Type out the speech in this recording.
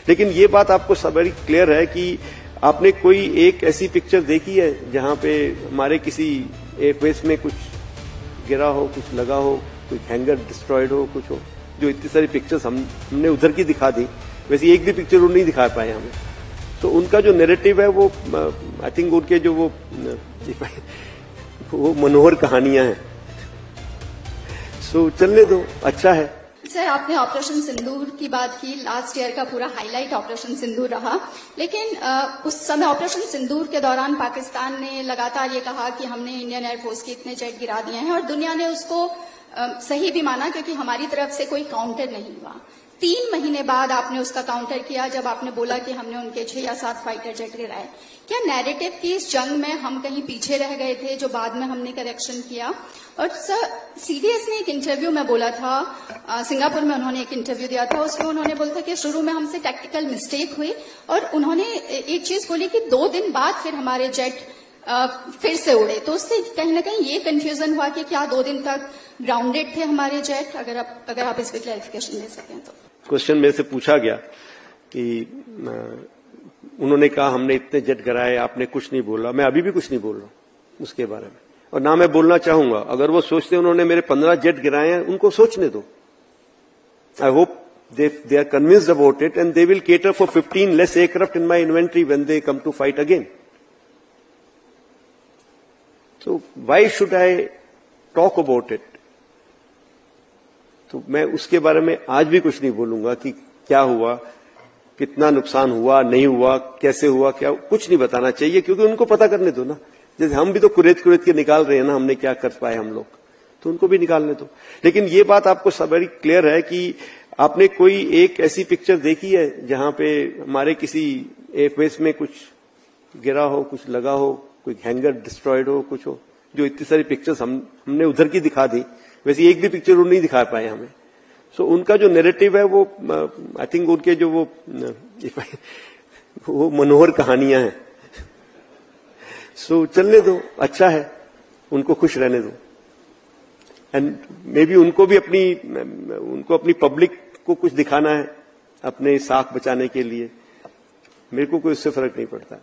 लेकिन ये बात आपको सब बड़ी क्लियर है कि आपने कोई एक ऐसी पिक्चर देखी है जहां पे हमारे किसी एयरबेस में कुछ गिरा हो, कुछ लगा हो, कोई हैंगर डिस्ट्रॉयड हो, कुछ हो, जो इतनी सारी पिक्चर्स हमने उधर की दिखा दी, वैसे एक भी पिक्चर वो नहीं दिखा पाए हमें। तो उनका जो नैरेटिव है वो आई थिंक उनके जो वो मनोहर कहानियां हैं, सो चलने दो, अच्छा है। सर, आपने ऑपरेशन सिंदूर की बात की, लास्ट ईयर का पूरा हाईलाइट ऑपरेशन सिंदूर रहा, लेकिन उस समय ऑपरेशन सिंदूर के दौरान पाकिस्तान ने लगातार ये कहा कि हमने इंडियन एयरफोर्स के इतने जेट गिरा दिए हैं, और दुनिया ने उसको सही भी माना क्योंकि हमारी तरफ से कोई काउंटर नहीं हुआ। 3 महीने बाद आपने उसका काउंटर किया जब आपने बोला कि हमने उनके 6 या 7 फाइटर जेट गिराए। क्या नैरेटिव की इस जंग में हम कहीं पीछे रह गए थे जो बाद में हमने करेक्शन किया? और सर, सीडीएस ने एक इंटरव्यू में बोला था, सिंगापुर में उन्होंने एक इंटरव्यू दिया था, उसमें उन्होंने बोला था कि शुरू में हमसे टेक्निकल मिस्टेक हुई, और उन्होंने एक चीज बोली कि 2 दिन बाद फिर हमारे जेट फिर से उड़े। तो उससे कहीं ना कहीं ये कंफ्यूजन हुआ कि क्या 2 दिन तक ग्राउंडेड थे हमारे जेट? अगर आप इस पर क्लैरिफिकेशन दे सकें तो। क्वेश्चन मेरे से पूछा गया कि उन्होंने कहा हमने इतने जेट गिराए, आपने कुछ नहीं बोला। मैं अभी भी कुछ नहीं बोल रहा हूं उसके बारे में, और ना मैं बोलना चाहूंगा। अगर वो सोचते उन्होंने मेरे 15 जेट गिराए हैं, उनको सोचने दो। I hope they are convinced about it and they will cater for 15 less aircraft in my inventory when they come to fight again. So why should I talk about it? तो मैं उसके बारे में आज भी कुछ नहीं बोलूंगा कि क्या हुआ, कितना नुकसान हुआ, नहीं हुआ, कैसे हुआ, क्या, कुछ नहीं बताना चाहिए, क्योंकि उनको पता करने दो ना। जैसे हम भी तो कुरेद के निकाल रहे हैं ना, हमने क्या कर पाए हम लोग, तो उनको भी निकालने दो। लेकिन ये बात आपको सब बड़ी क्लियर है कि आपने कोई एक ऐसी पिक्चर देखी है जहां पे हमारे किसी एयरबेस में कुछ गिरा हो, कुछ लगा हो, कोई हैंगर डिस्ट्रॉयड हो, कुछ हो, जो इतनी सारी पिक्चर्स हमने उधर की दिखा दी, वैसे एक भी पिक्चर वो नहीं दिखा पाए हमें। सो उनका जो नैरेटिव है वो आई थिंक उनके जो वो मनोहर कहानियां हैं, सो चलने दो, अच्छा है, उनको खुश रहने दो। एंड मे बी उनको अपनी पब्लिक को कुछ दिखाना है अपने साख बचाने के लिए। मेरे को कोई उससे फर्क नहीं पड़ता।